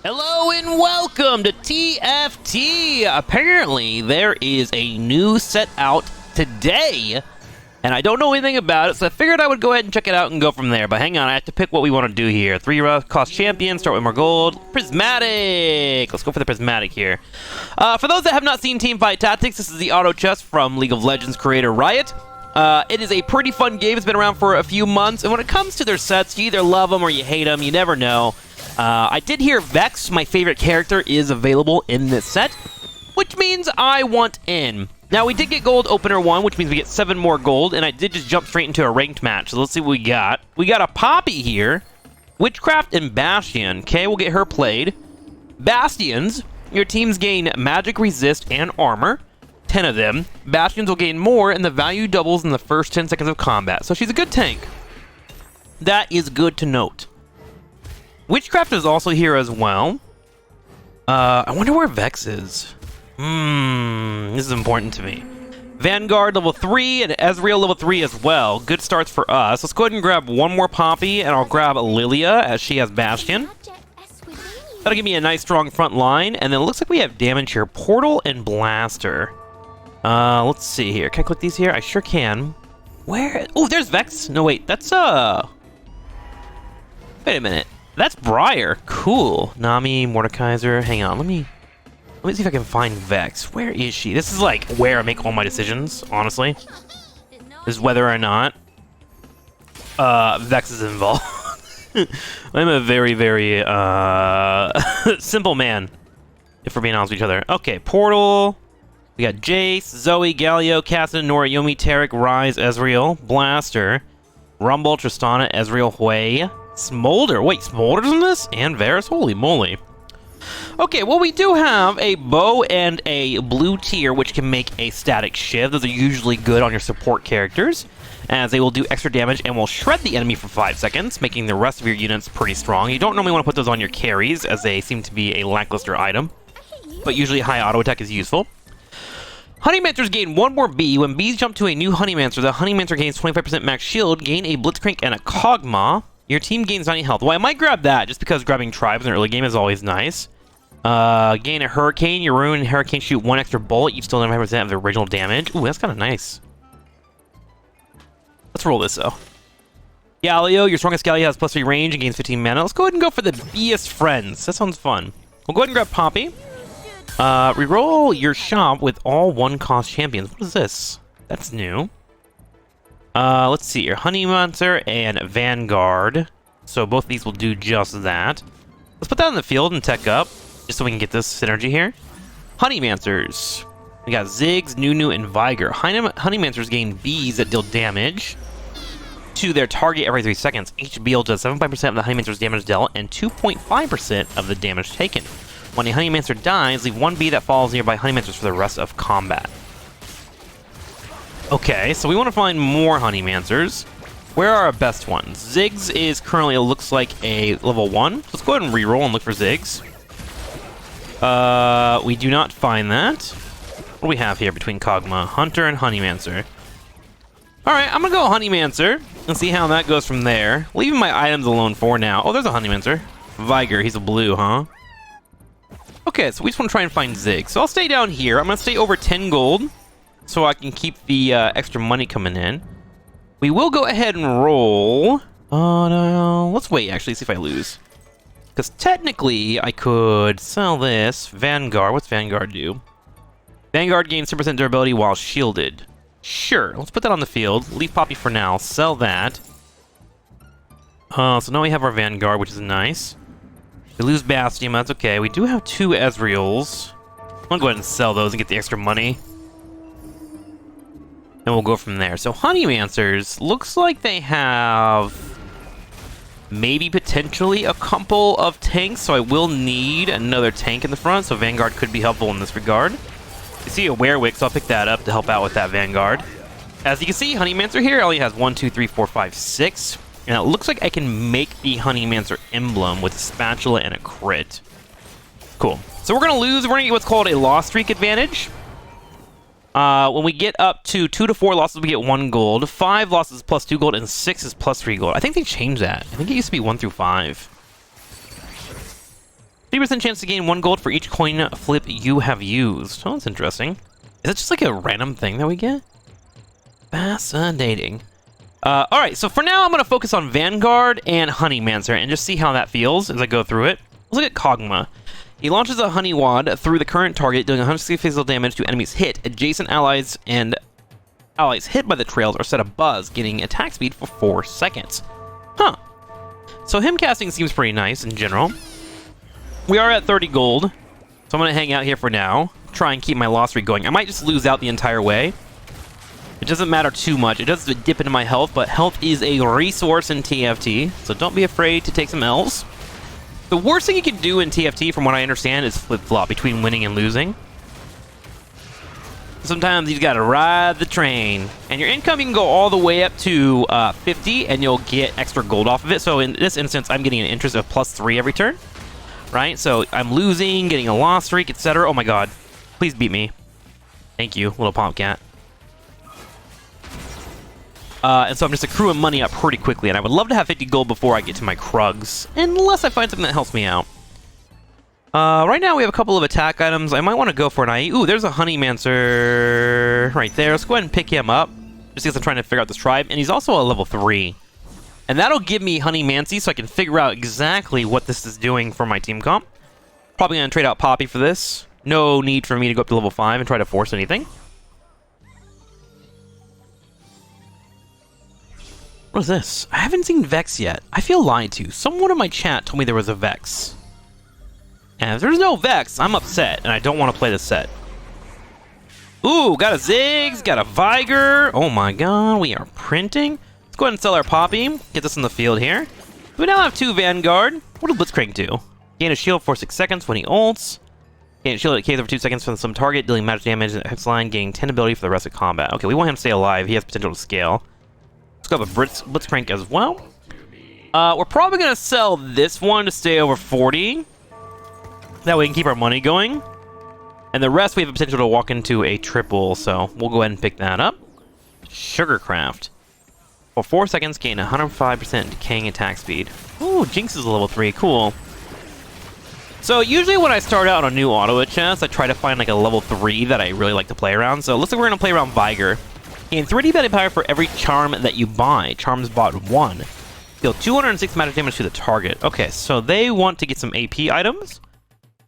Hello and welcome to TFT! Apparently, there is a new set out today, and I don't know anything about it, so I figured I would go ahead and check it out and go from there. But hang on, I have to pick what we want to do here. 3 cost champion, start with more gold. Prismatic! Let's go for the Prismatic here. For those that have not seen Teamfight Tactics, this is the auto chess from League of Legends creator Riot. It is a pretty fun game. It's been around for a few months, and when it comes to their sets, you either love them or you hate them. You never know. I did hear Vex, my favorite character, is available in this set, which means I want in. Now, we did get gold opener 1, which means we get 7 more gold, and I did just jump straight into a ranked match, so let's see what we got. We got a Poppy here, Witchcraft and Bastion. Okay, we'll get her played. Bastions, your teams gain magic resist and armor, 10 of them. Bastions will gain more, and the value doubles in the first 10 seconds of combat, so she's a good tank. That is good to note. Witchcraft is also here as well. I wonder where Vex is. This is important to me. Vanguard level 3 and Ezreal level 3 as well. Good starts for us. Let's go ahead and grab one more Poppy, and I'll grab Lilia as she has Bastion. That'll give me a nice strong front line, and then it looks like we have damage here. Portal and Blaster. Let's see here. Can I click these here? I sure can. Where? Oh, there's Vex. No, wait. That's, Wait a minute. That's Briar. Cool. Nami, Mordekaiser. Hang on. Let me see if I can find Vex. Where is she? This is like where I make all my decisions, honestly. Is whether or not Vex is involved. I'm a very, very simple man, if we're being honest with each other. Okay, Portal. We got Jace, Zoe, Galio, Cassidon, Nora, Yomi, Taric, Ryze, Ezreal, Blaster, Rumble, Tristana, Ezreal, Hui. Smolder. Wait, Smolder's in this? And Varus? Holy moly. Okay, well, we do have a bow and a blue tier, which can make a static shiv. Those are usually good on your support characters, as they will do extra damage and will shred the enemy for 5 seconds, making the rest of your units pretty strong. You don't normally want to put those on your carries, as they seem to be a lackluster item, but usually high auto attack is useful. Honeymancers gain 1 more bee. When bees jump to a new Honeymancer, the Honeymancer gains 25% max shield, gain a Blitzcrank and a Kog'Maw. Your team gains 90 health. Well, I might grab that, just because grabbing tribes in the early game is always nice. Gain a Hurricane. Your Rune and Hurricane shoot 1 extra bullet. You still 95% of the original damage. Ooh, that's kind of nice. Let's roll this, though. Galio. Your strongest Galio has +3 range and gains 15 mana. Let's go ahead and go for the Beest Friends. That sounds fun. We'll go ahead and grab Poppy. Reroll your shop with all 1-cost champions. What is this? That's new. Let's see here. Honeymancer and Vanguard. So both of these will do just that. Let's put that in the field and tech up, just so we can get this synergy here. Honeymancers. We got Ziggs, Nunu, and Viger. Honeymancers gain bees that deal damage to their target every 3 seconds. Each bee does 75% of the Honeymancer's damage dealt and 2.5% of the damage taken. When a Honeymancer dies, leave 1 bee that falls nearby Honeymancers for the rest of combat. Okay, so we want to find more Honeymancers. Where are our best ones? Ziggs is currently, it looks like, a level 1. Let's go ahead and reroll and look for Ziggs. We do not find that. What do we have here between Kog'Maw? Hunter and Honeymancer. Alright, I'm going to go Honeymancer and see how that goes from there. Leaving my items alone for now. Oh, there's a Honeymancer. Viger, he's a blue, huh? Okay, so we just want to try and find Ziggs. So I'll stay down here. I'm going to stay over 10 gold, so I can keep the extra money coming in. We will go ahead and roll. Oh, no. Let's wait, actually, see if I lose. Because technically, I could sell this. Vanguard. What's Vanguard do? Vanguard gains 10% durability while shielded. Sure. Let's put that on the field. Leave Poppy for now. Sell that. So now we have our Vanguard, which is nice. We lose Bastion, but that's okay. We do have 2 Ezreals. I'm going to go ahead and sell those and get the extra money. And we'll go from there. So Honeymancers, looks like they have maybe potentially a couple of tanks, so I will need another tank in the front, so Vanguard could be helpful in this regard. You see a Werewick, so I'll pick that up to help out with that Vanguard. As you can see, Honeymancer here only has 1, 2, 3, 4, 5, 6. And it looks like I can make the Honeymancer emblem with a spatula and a crit. Cool. So we're going to lose. We're going to get what's called a loss streak advantage. When we get up to 2 to 4 losses, we get 1 gold. 5 losses plus 2 gold, and 6 is plus 3 gold. I think they changed that. I think it used to be 1 through 5. 3% chance to gain 1 gold for each coin flip you have used. Oh, that's interesting. Is that just like a random thing that we get? Fascinating. Alright, so for now I'm going to focus on Vanguard and Honeymancer and just see how that feels as I go through it. Let's look at Kog'Maw. He launches a honey wand through the current target, dealing 160 physical damage to enemies hit. Adjacent allies and allies hit by the trails are set a buzz, getting attack speed for 4 seconds. Huh. So him casting seems pretty nice in general. We are at 30 gold, so I'm going to hang out here for now. Try and keep my loss streak going. I might just lose out the entire way. It doesn't matter too much. It does dip into my health, but health is a resource in TFT, so don't be afraid to take some L's. The worst thing you can do in TFT, from what I understand, is flip-flop between winning and losing. Sometimes you gotta ride the train. And your income, you can go all the way up to 50, and you'll get extra gold off of it. So in this instance, I'm getting an interest of +3 every turn. Right? So I'm losing, getting a loss streak, etc. Oh my god. Please beat me. Thank you, little Popcat. And so I'm just accruing money up pretty quickly, and I would love to have 50 gold before I get to my Krugs, unless I find something that helps me out. Right now we have a couple of attack items. I might want to go for an IE. Ooh, there's a honeymancer right there. Let's go ahead and pick him up, just because I'm trying to figure out this tribe, and he's also a level 3. And that'll give me honeymancy, so I can figure out exactly what this is doing for my team comp. Probably going to trade out Poppy for this. No need for me to go up to level 5 and try to force anything. What is this? I haven't seen Vex yet. I feel lied to. Someone in my chat told me there was a Vex. And if there's no Vex, I'm upset, and I don't want to play this set. Ooh, got a Ziggs, got a Viger. Oh my god, we are printing. Let's go ahead and sell our Poppy. Get this in the field here. We now have 2 Vanguard. What does Blitzcrank do? Gain a shield for 6 seconds when he ults. Gain a shield at case over 2 seconds from some target, dealing magic damage at Hex line, gaining 10 ability for the rest of combat. Okay, we want him to stay alive. He has potential to scale. Let's go have a Blitzcrank as well. We're probably going to sell this one to stay over 40. That way we can keep our money going. And the rest we have a potential to walk into a triple, so we'll go ahead and pick that up. Sugarcraft. For 4 seconds, gain 105% decaying attack speed. Ooh, Jinx is a level 3. Cool. So usually when I start out on a new auto chest, I try to find like a level 3 that I really like to play around. So looks like we're going to play around Viger. Gain 3D battle power for every charm that you buy. Charms bought 1. Deal 206 magic damage to the target. Okay, so they want to get some AP items.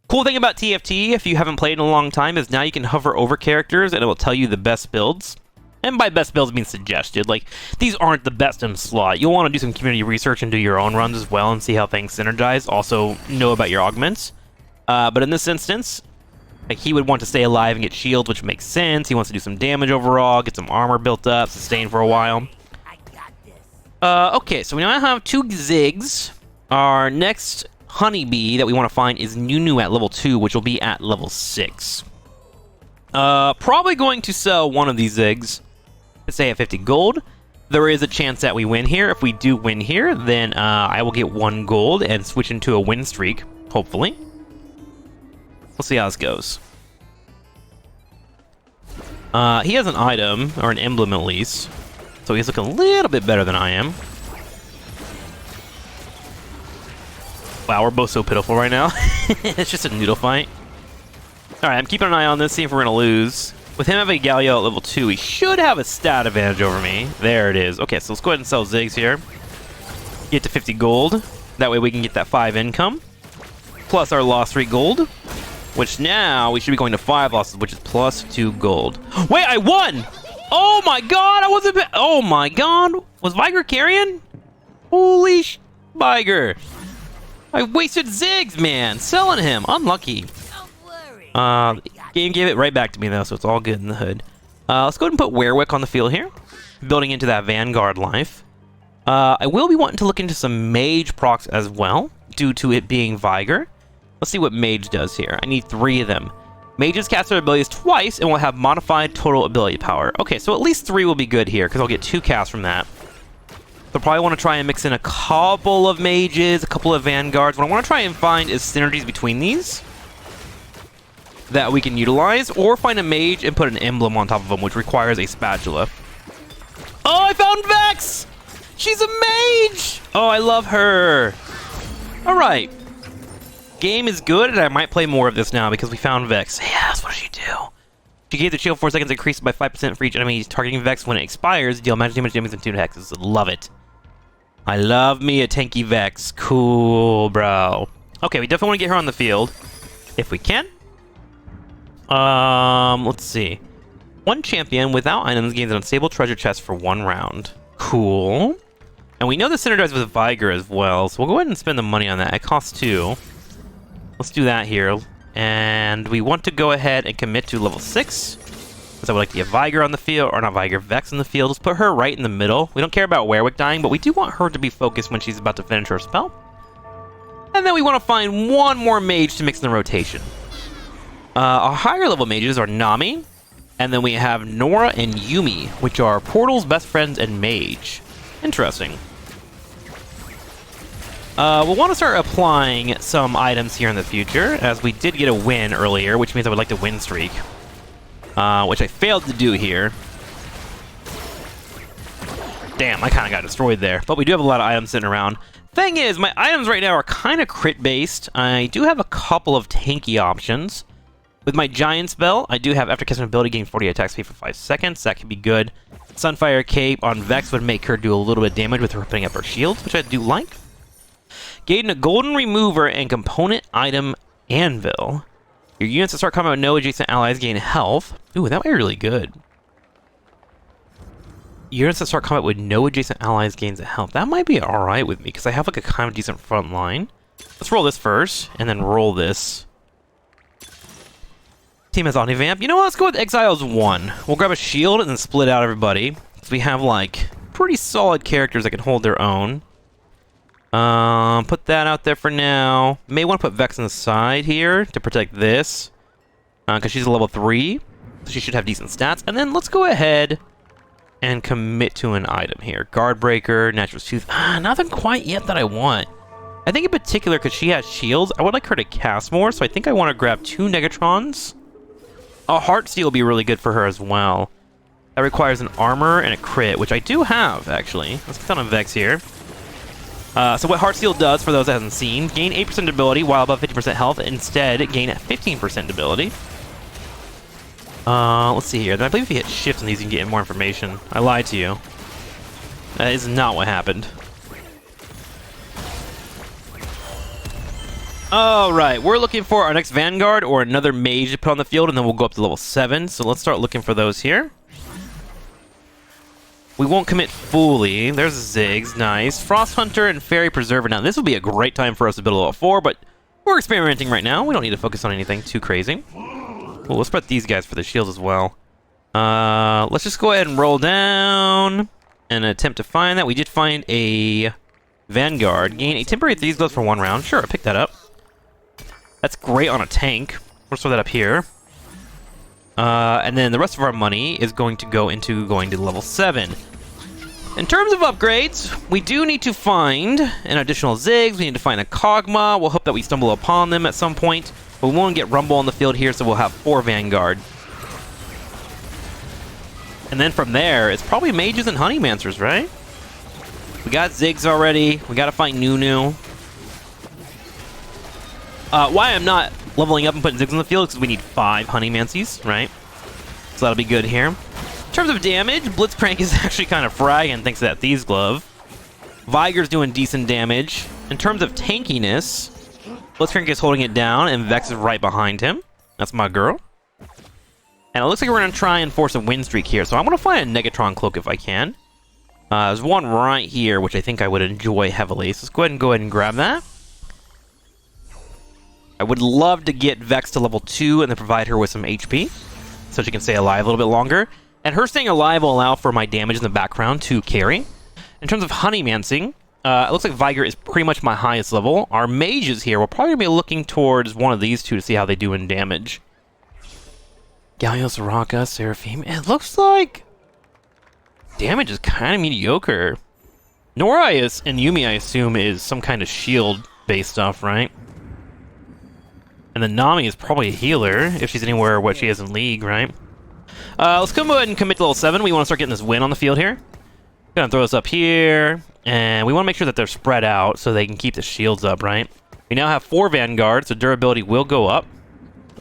Cool thing about TFT, if you haven't played in a long time, is now you can hover over characters and it will tell you the best builds. And by best builds, I mean suggested. Like, these aren't the best in slot. You'll want to do some community research and do your own runs as well and see how things synergize. Also, know about your augments. But in this instance, like, he would want to stay alive and get shields, which makes sense. He wants to do some damage overall, get some armor built up, sustain for a while. Okay, so we now have 2 Ziggs. Our next honeybee that we want to find is Nunu at level 2, which will be at level 6. Probably going to sell one of these Ziggs. Let's say at 50 gold. There is a chance that we win here. If we do win here, then I will get 1 gold and switch into a win streak, hopefully. We'll see how this goes. He has an item, or an emblem at least. So he's looking a little bit better than I am. Wow, we're both so pitiful right now. It's just a noodle fight. Alright, I'm keeping an eye on this, see if we're going to lose. With him having Galio at level 2, he should have a stat advantage over me. There it is. Okay, so let's go ahead and sell Ziggs here. Get to 50 gold. That way we can get that 5 income. Plus our loss 3 gold. Which now, we should be going to 5 losses, which is plus 2 gold. Wait, I won! Oh my god, I wasn't... Oh my god! Was Viger carrying? Holy Viger! I wasted Ziggs, man! Selling him! Unlucky. Game gave it right back to me, though, so it's all good in the hood. Let's go ahead and put Werewick on the field here. Building into that Vanguard life. I will be wanting to look into some Mage procs as well, due to it being Viger. Let's see what Mage does here. I need 3 of them. Mages cast their abilities twice and will have modified total ability power. Okay, so at least 3 will be good here, because I'll get 2 casts from that. So probably want to try and mix in a couple of Mages, a couple of Vanguards. What I want to try and find is synergies between these that we can utilize, or find a Mage and put an emblem on top of them, which requires a spatula. Oh, I found Vex! She's a Mage! Oh, I love her. All right. game is good, and I might play more of this now because we found Vex. Yes, what did she do? She gave the shield 4 seconds, increased by 5% for each enemy targeting Vex. When it expires, deal magic damage and 2 hexes. Love it. I love me a tanky Vex. Cool, bro. Okay, we definitely want to get her on the field if we can. Let's see. One champion without items gains an unstable treasure chest for 1 round. Cool. And we know this synergizes with Viger as well, so we'll go ahead and spend the money on that. It costs 2. Let's do that here. And we want to go ahead and commit to level 6. Because I would like to get Viger on the field, or not Viger, Vex on the field. Let's put her right in the middle. We don't care about Werewick dying, but we do want her to be focused when she's about to finish her spell. And then we want to find one more mage to mix in the rotation. Our higher level mages are Nami, and then we have Nora and Yumi, which are Portal's best friends and mage. Interesting. We'll want to start applying some items here in the future, as we did get a win earlier, which means I would like to win streak. Which I failed to do here. Damn, I kind of got destroyed there. But we do have a lot of items sitting around. Thing is, my items right now are kind of crit-based. I do have a couple of tanky options. With my giant spell, I do have after casting an ability, gain 40 attack speed for 5 seconds. That could be good. Sunfire Cape on Vex would make her do a little bit of damage with her putting up her shields, which I do like. Gain a golden remover and component item anvil. Your units that start combat with no adjacent allies gain health. Ooh, that might be really good. Units that start combat with no adjacent allies gains a health. That might be alright with me, because I have like a kind of decent front line. Let's roll this first, and then roll this. Team has Omnivamp. You know what? Let's go with Exiles 1. We'll grab a shield and then split out everybody. So we have like pretty solid characters that can hold their own. Put that out there for now. May want to put Vex on the side here to protect this. Because she's a level 3. So she should have decent stats. And then let's go ahead and commit to an item here. Guardbreaker, Natural Tooth. Nothing quite yet that I want. I think in particular, because she has shields, I would like her to cast more. So I think I want to grab 2 Negatrons. A Heartsteel will be really good for her as well. That requires an armor and a crit, which I do have, actually. Let's put on Vex here. So what Heartsteel does, for those that haven't seen, gain 8% ability while above 50% health. Instead, gain 15% ability. Let's see here. I believe if you hit shift on these, you can get more information. I lied to you. That is not what happened. Alright, we're looking for our next Vanguard or another mage to put on the field, and then we'll go up to level 7. So let's start looking for those here. We won't commit fully. There's Ziggs, nice. Frost Hunter and Fairy Preserver. Now, this will be a great time for us to build a level 4, but we're experimenting right now. We don't need to focus on anything too crazy. Well, let's put these guys for the shields as well. Let's just go ahead and roll down and attempt to find that. We did find a Vanguard. Gain a temporary Thieves Gloves for 1 round. Sure, I'll pick that up. That's great on a tank. We'll throw that up here. And then the rest of our money is going to go into going to level 7. In terms of upgrades, we do need to find an additional Ziggs. We need to find a Kog'Maw. We'll hope that we stumble upon them at some point. But we won't get Rumble on the field here, so we'll have 4 Vanguard. And then from there, it's probably Mages and Honeymancers, right? We got Ziggs already. We gotta find Nunu. Why I'm not leveling up and putting Ziggs on the field is because we need 5 Honeymancies, right? So that'll be good here. In terms of damage, Blitzcrank is actually kind of fragging thanks to that Thieves Glove. Viger's doing decent damage. In terms of tankiness, Blitzcrank is holding it down, and Vex is right behind him. That's my girl. And it looks like we're going to try and force a win streak here, so I'm going to find a Negatron Cloak if I can. There's one right here, which I think I would enjoy heavily, so let's go ahead and grab that. I would love to get Vex to level 2 and then provide her with some HP, so she can stay alive a little bit longer. And her staying alive will allow for my damage in the background to carry. In terms of Honeymancing, it looks like Viger is pretty much my highest level. Our mages here, we're probably going to be looking towards one of these two to see how they do in damage. Galio, Soraka, Seraphim. It looks like damage is kind of mediocre. Nora and Yumi, I assume, is some kind of shield-based stuff, right? And then Nami is probably a healer, if she's anywhere what she is in League, right? Let's go ahead and commit to level 7. We want to start getting this win on the field here. Gonna throw this up here, and we want to make sure that they're spread out so they can keep the shields up, right? We now have 4 Vanguards, so durability will go up.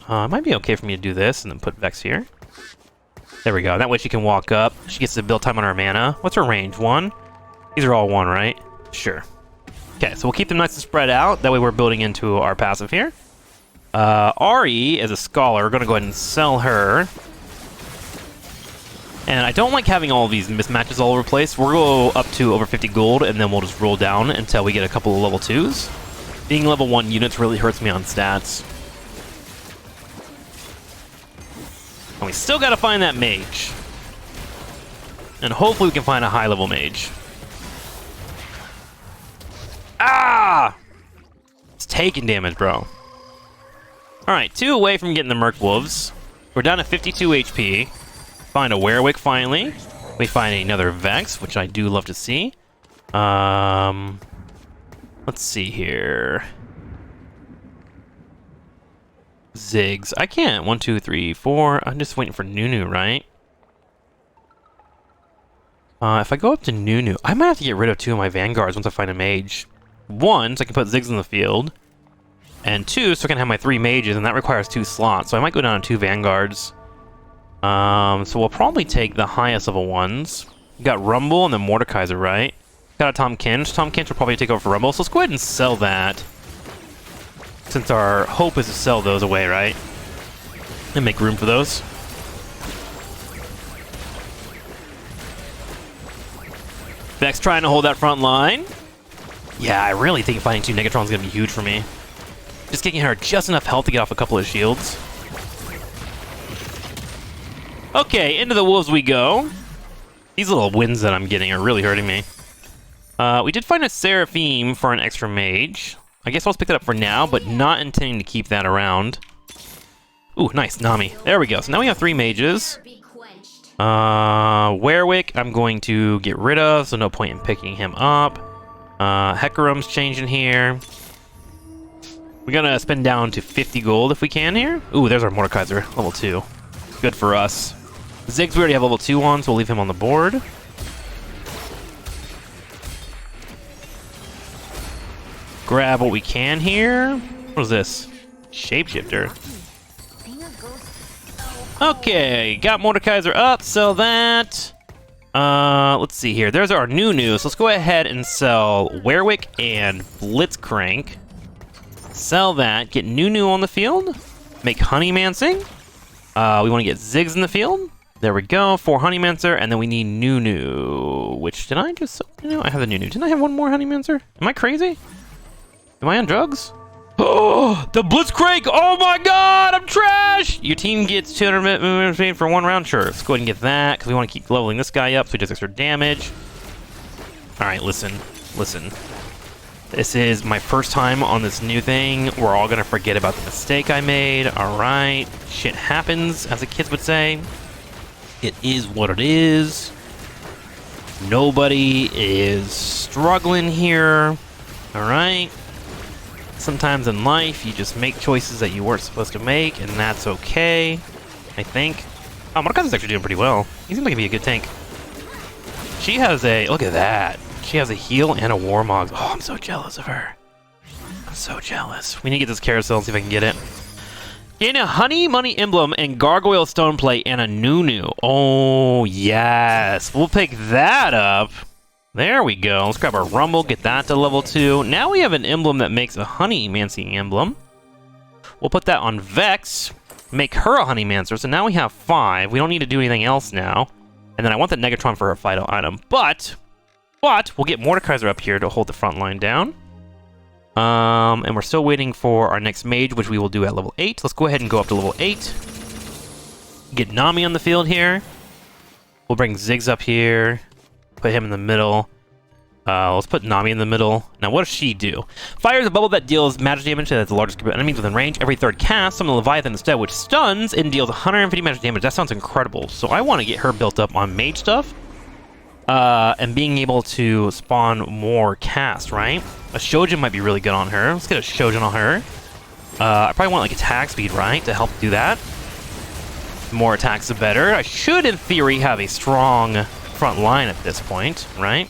It might be okay for me to do this and then put Vex here. There we go. That way she can walk up. She gets the build time on her mana. What's her range? 1? These are all 1, right? Sure. Okay, so we'll keep them nice and spread out. That way we're building into our passive here. Ari is a scholar. We're going to go ahead and sell her. And I don't like having all of these mismatches all over the place. We'll go up to over 50 gold, and then we'll just roll down until we get a couple of level 2s. Being level 1 units really hurts me on stats. And we still gotta find that mage. And hopefully we can find a high-level mage. Ah! It's taking damage, bro. Alright, 2 away from getting the Merc Wolves. We're down to 52 HP. Find a Werewick finally. We find another Vex, which I do love to see. Let's see here. Ziggs. I can't. 1, 2, 3, 4. I'm just waiting for Nunu, right? If I go up to Nunu, I might have to get rid of 2 of my Vanguards once I find a mage. 1, so I can put Ziggs in the field. And 2, so I can have my 3 mages, and that requires 2 slots. So I might go down to 2 Vanguards. So we'll probably take the highest level ones. We got Rumble and then Mordekaiser, right? Got a Tom Kinch. Tom Kinch will probably take over for Rumble, so let's go ahead and sell that. Since our hope is to sell those away, right? And make room for those. Vex trying to hold that front line. Yeah, I really think finding 2 Negatrons is going to be huge for me. Just getting her just enough health to get off a couple of shields. Okay, into the wolves we go. These little wins that I'm getting are really hurting me. We did find a Seraphim for an extra mage. I guess I'll just pick that up for now, but not intending to keep that around. Ooh, nice, Nami. There we go. So now we have 3 mages. Werewick, I'm going to get rid of, so no point in picking him up. Hecarim's changing here. We're gonna spend down to 50 gold if we can here. Ooh, there's our Mordekaiser, level 2. Good for us. Ziggs we already have level 2 on, so we'll leave him on the board. Grab what we can here. What is this? Shapeshifter. Okay, got Mordekaiser up, sell that. Let's see here. There's our Nunu. So let's go ahead and sell Werewick and Blitzcrank. Sell that. Get Nunu on the field. Make honeymancing. We want to get Ziggs in the field. There we go. 4 honeymancer, and then we need Nunu. Which, did I just sell Nunu? I have the Nunu. Didn't I have one more honeymancer? Am I crazy? Am I on drugs? Oh, the Blitzcrank! Oh my god, I'm trash! Your team gets 200 movement speed for 1 round. Sure, let's go ahead and get that, because we want to keep leveling this guy up so he does extra damage. Alright, listen. This is my first time on this new thing. We're all gonna forget about the mistake I made. Alright, shit happens, as the kids would say. It is what it is. Nobody is struggling here. Alright. Sometimes in life, you just make choices that you weren't supposed to make, and that's okay, I think. Oh, Mordekaiser's actually doing pretty well. He seems like he'd be a good tank. She has a... Look at that. She has a heal and a Warmog. Oh, I'm so jealous of her. I'm so jealous. We need to get this carousel and see if I can get it. Gain a Honey Money Emblem and Gargoyle Stone Plate and a Nunu. Oh, yes. We'll pick that up. There we go. Let's grab our Rumble, get that to level 2. Now we have an emblem that makes a Honeymancer emblem. We'll put that on Vex, make her a Honeymancer, so now we have 5. We don't need to do anything else now. And then I want the Negatron for her vital item. But we'll get Mordekaiser up here to hold the front line down. And we're still waiting for our next mage, which we will do at level 8. Let's go ahead and go up to level 8. Get Nami on the field here. We'll bring Ziggs up here. Put him in the middle. Let's put Nami in the middle. Now, what does she do? Fires a bubble that deals magic damage to the largest group of enemies within range. Every third cast, summon the Leviathan instead, which stuns and deals 150 magic damage. That sounds incredible. So I want to get her built up on mage stuff. And being able to spawn more cast, right? A Shojin might be really good on her. Let's get a Shojin on her. I probably want like attack speed, right? To help do that. The more attacks, the better. I should, in theory, have a strong front line at this point, right?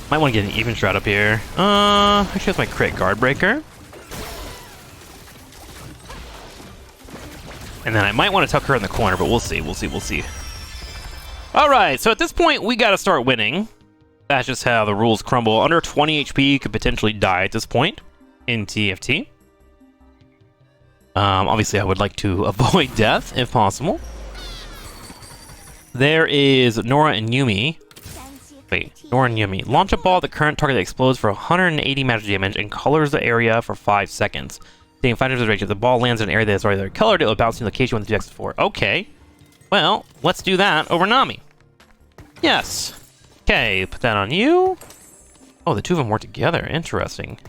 Might want to get an even shroud up here. Actually, that's my crit guard breaker. And then I might want to tuck her in the corner, but we'll see, we'll see, we'll see. Alright, so at this point, we gotta start winning. That's just how the rules crumble. Under 20 HP could potentially die at this point in TFT. Obviously, I would like to avoid death, if possible. There is Nora and Yumi. Wait, Nora and Yumi. Launch a ball at the current target that explodes for 180 magic damage and colors the area for 5 seconds. Taking 5 times the range. If the ball lands in an area that is already colored, it will bounce to the location with the objective for. Okay. Well, let's do that over Nami. Yes. Okay, put that on you. Oh, the two of them work together. Interesting.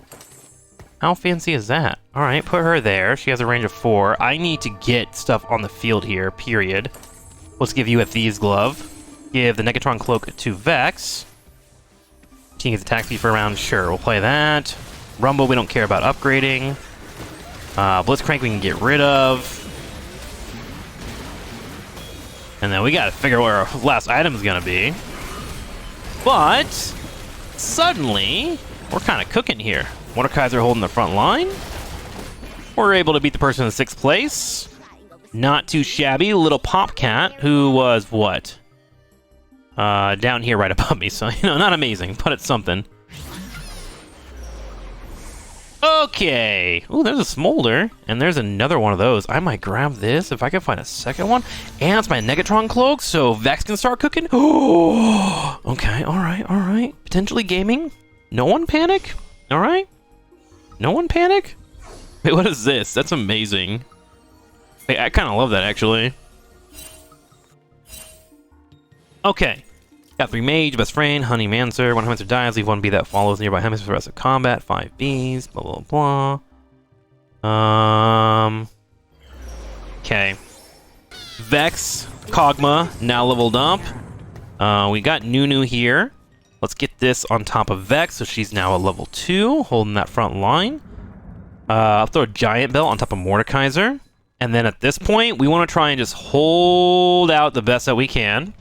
How fancy is that? Alright, put her there. She has a range of 4. I need to get stuff on the field here, period. Let's give you a Thieves Glove. Give the Negatron Cloak to Vex. Team gets attack speed for a round. Sure, we'll play that. Rumble, we don't care about upgrading. Blitzcrank we can get rid of. And then we gotta figure out where our last item is gonna be. But suddenly, we're kind of cooking here. Mordekaiser holding the front line. We're able to beat the person in 6th place. Not too shabby. Little Popcat, who was what? Down here right above me. So, you know, not amazing, but it's something. Okay. Ooh, there's a Smolder. And there's another one of those. I might grab this if I can find a second one. And it's my Negatron Cloak, so Vex can start cooking. Oh, okay. All right. All right. Potentially gaming. No one panic. All right. No one panic. Wait, what is this? That's amazing. Wait, I kind of love that, actually. Okay. Got 3 Mage, Best Friend, Honeymancer. One Honeymancer dies, leave 1 B that follows nearby Honeymancer for the rest of combat. 5 Bs, blah, blah, blah. Okay. Vex, Kog'Maw, now leveled up. We got Nunu here. Let's get this on top of Vex, so she's now a level 2, holding that front line. I'll throw a Giant Belt on top of Mordekaiser. And then at this point, we want to try and just hold out the best that we can.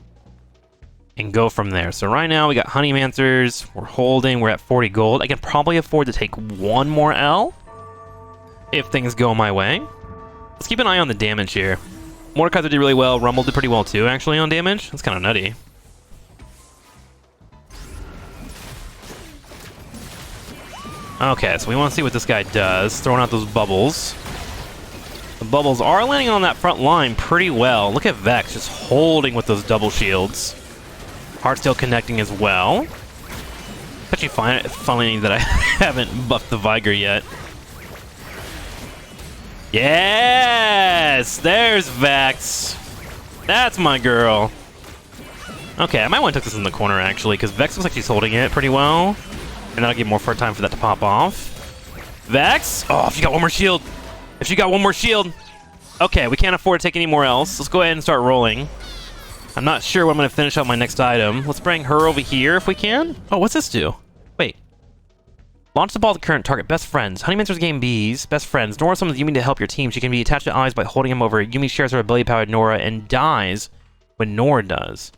And go from there. So right now, we got Honeymancers. We're holding. We're at 40 gold. I can probably afford to take 1 more L. If things go my way. Let's keep an eye on the damage here. Mordekaiser did really well. Rumble did pretty well too, actually, on damage. That's kind of nutty. Okay, so we want to see what this guy does. Throwing out those bubbles. The bubbles are landing on that front line pretty well. Look at Vex just holding with those double shields. Heartsteel connecting as well. Actually, funny that I haven't buffed the Viger yet. Yes! There's Vex. That's my girl. Okay, I might want to tuck this in the corner, actually, because Vex looks like she's holding it pretty well. And that'll give more time for that to pop off. Vex? Oh, if she got 1 more shield. If she got 1 more shield. Okay, we can't afford to take any more else. Let's go ahead and start rolling. I'm not sure when I'm going to finish up my next item. Let's bring her over here if we can. Oh, what's this do? Wait. Launch the ball to the current target. Best friends. Honeymancer's game Bs. Best friends. Nora summons Yumi to help your team. She can be attached to allies by holding him over. Yumi shares her ability power with Nora and dies when Nora does.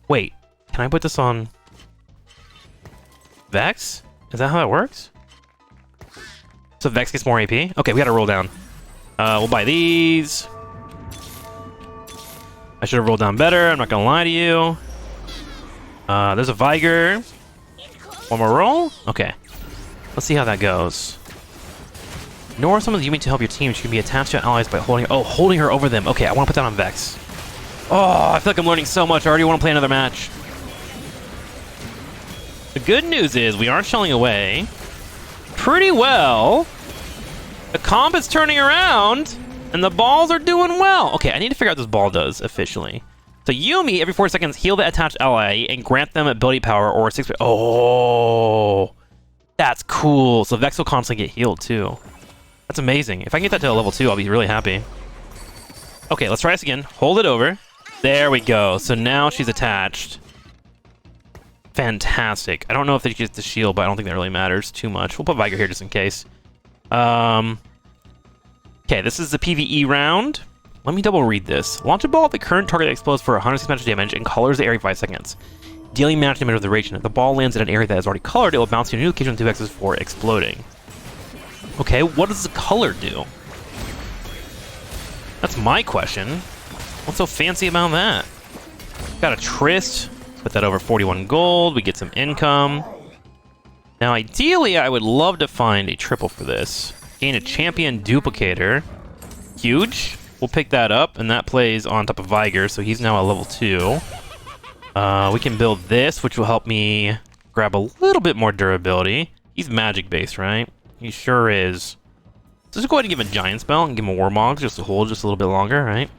Wait. Can I put this on Vex? Is that how that works? So Vex gets more AP? Okay, we gotta roll down. We'll buy these. I should have rolled down better, I'm not gonna lie to you. There's a Viger. 1 more roll? Okay. Let's see how that goes. Nora summons Yumi to help your team. She can be attached to allies by holding her over them. Okay, I want to put that on Vex. Oh, I feel like I'm learning so much. I already want to play another match. The good news is we aren't shelling away pretty well. The comp is turning around. And the balls are doing well. Okay, I need to figure out what this ball does officially. So Yumi, every 4 seconds, heal the attached ally and grant them ability power or 6... Oh, that's cool. So Vex will constantly get healed too. That's amazing. If I can get that to a level 2, I'll be really happy. Okay, let's try this again. Hold it over. There we go. So now she's attached. Fantastic. I don't know if they get the shield, but I don't think that really matters too much. We'll put Viger here just in case. Okay, this is the PvE round. Let me double read this. Launch a ball at the current target that explodes for 106 magic damage and colors the area 5 seconds. Dealing match damage with the duration. If the ball lands in an area that is already colored, it will bounce to a new location with 2x's for exploding. Okay, what does the color do? That's my question. What's so fancy about that? Got a Tryst. Put that over 41 gold. We get some income. Now, ideally, I would love to find a triple for this. Gain a champion duplicator. Huge. We'll pick that up, and that plays on top of Viger, so he's now a level 2. We can build this, which will help me grab a little bit more durability. He's magic-based, right? He sure is. So just go ahead and give him a giant spell and give him a Warmog just to hold just a little bit longer, right?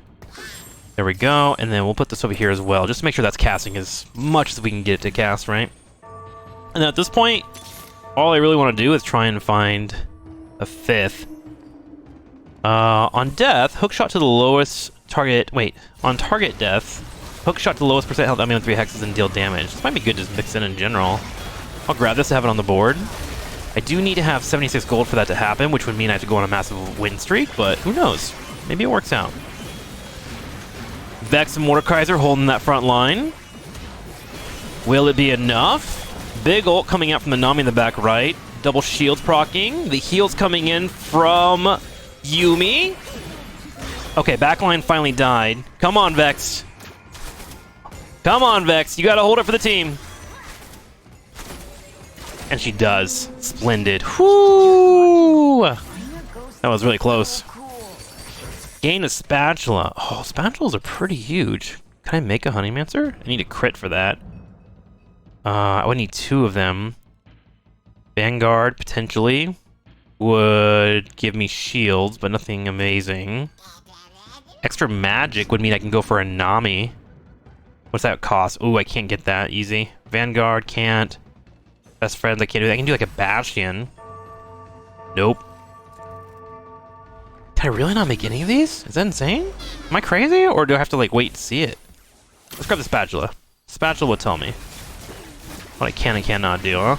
There we go, and then we'll put this over here as well, just to make sure that's casting as much as we can get it to cast, right? And at this point, all I really want to do is try and find a 5th. On death, hookshot to the lowest target... Wait, on target death, hookshot to the lowest percent health enemy on 3 hexes and deal damage. This might be good to mix in general. I'll grab this to have it on the board. I do need to have 76 gold for that to happen, which would mean I have to go on a massive win streak, but who knows? Maybe it works out. Vex and Mordekaiser holding that front line. Will it be enough? Big ult coming out from the Nami in the back right. Double shields proccing. The heals coming in from Yuumi. Okay, backline finally died. Come on, Vex. Come on, Vex. You gotta hold it for the team. And she does. Splendid. Whoo! That was really close. Gain a spatula. Oh, spatulas are pretty huge. Can I make a honeymancer? I need a crit for that. I would need 2 of them. Vanguard, potentially, would give me shields, but nothing amazing. Extra magic would mean I can go for a Nami. What's that cost? Ooh, I can't get that easy. Vanguard, can't. Best friends, I can't do that. I can do like a Bastion. Nope. Can I really not make any of these? Is that insane? Am I crazy? Or do I have to like wait to see it? Let's grab the spatula. Spatula will tell me what I can and cannot do, huh?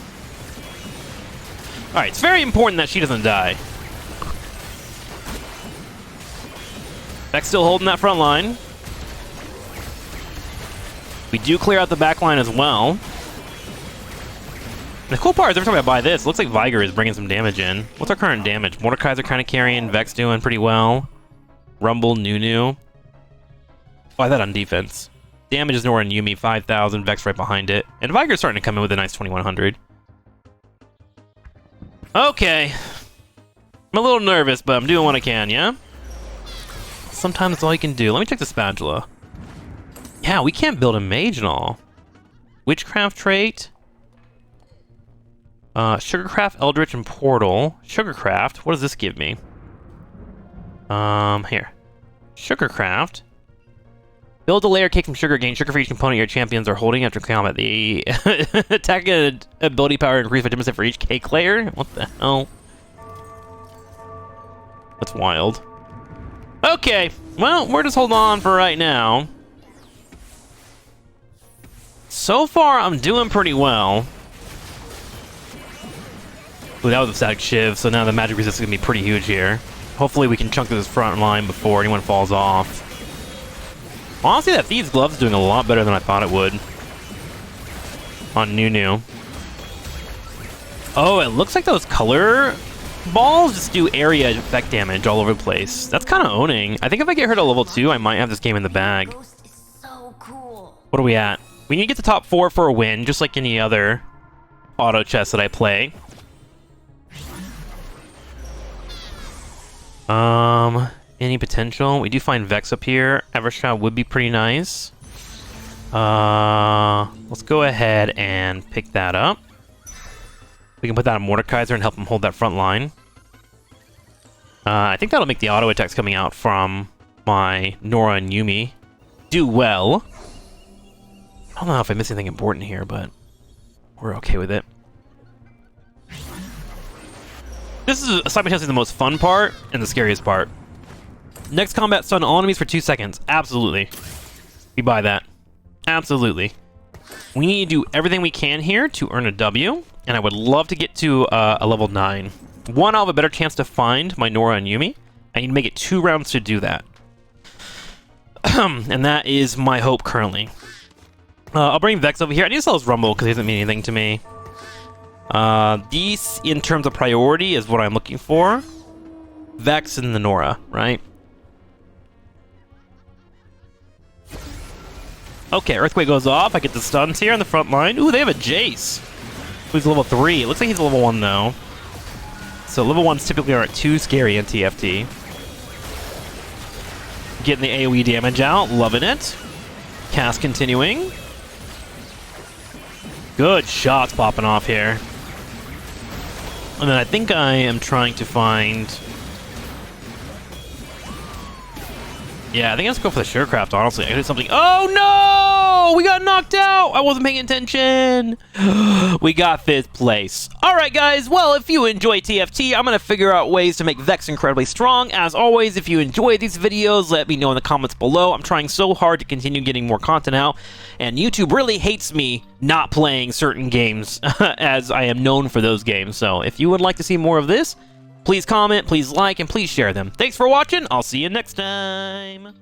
Alright, it's very important that she doesn't die. Vex still holding that front line. We do clear out the back line as well. And the cool part is every time I buy this, it looks like Viger is bringing some damage in. What's our current damage? Mordekaiser kind of carrying, Vex doing pretty well. Rumble, Nunu. Buy that on defense. Damage is nowhere in Yuumi, 5,000, Vex right behind it. And Viger's starting to come in with a nice 2,100. Okay. I'm a little nervous, but I'm doing what I can, yeah? Sometimes that's all you can do. Let me check the spatula. Yeah, we can't build a mage and all. Witchcraft trait. Sugarcraft, Eldritch, and Portal. Sugarcraft, what does this give me? Here. Sugarcraft. Build a layer cake from sugar, gain sugar for each component your champions are holding after combat. The attack and ability power increase by 10% for each cake layer? What the hell? That's wild. Okay, well, we're just holding on for right now. So far, I'm doing pretty well. Ooh, that was a static shiv, so now the magic resistance is going to be pretty huge here. Hopefully we can chunk through this front line before anyone falls off. Honestly, that Thieves' Glove's doing a lot better than I thought it would. On Nunu. Oh, it looks like those color balls just do area effect damage all over the place. That's kind of owning. I think if I get her to level 2, I might have this game in the bag. What are we at? We need to get to top 4 for a win, just like any other auto chess that I play. Any potential? We do find Vex up here. Evershot would be pretty nice. Let's go ahead and pick that up. We can put that on Mordekaiser and help him hold that front line. I think that'll make the auto attacks coming out from my Nora and Yuumi do well. I don't know if I missed anything important here, but we're okay with it. This is simultaneously the most fun part and the scariest part. Next combat, stun all enemies for 2 seconds. Absolutely. We buy that. Absolutely. We need to do everything we can here to earn a W, and I would love to get to a level 9. One, I'll have a better chance to find my Nora and Yuumi. I need to make it 2 rounds to do that. And that is my hope currently. I'll bring Vex over here. I need to sell his Rumble because he doesn't mean anything to me. These, in terms of priority, is what I'm looking for. Vex and the Nora, right? Okay, Earthquake goes off. I get the stuns here on the front line. Ooh, they have a Jace. Who's level 3. It looks like he's level 1, though. So level 1s typically aren't too scary in TFT. Getting the AoE damage out. Loving it. Cast continuing. Good shots popping off here. And then I think I am trying to find... Yeah, I think let's go for the Surecraft, honestly. I did something... Oh, no! We got knocked out! I wasn't paying attention! We got 5th place. Alright, guys. Well, if you enjoy TFT, I'm going to figure out ways to make Vex incredibly strong. As always, if you enjoy these videos, let me know in the comments below. I'm trying so hard to continue getting more content out, and YouTube really hates me not playing certain games, as I am known for those games. So if you would like to see more of this, please comment, please like, and please share them. Thanks for watching. I'll see you next time.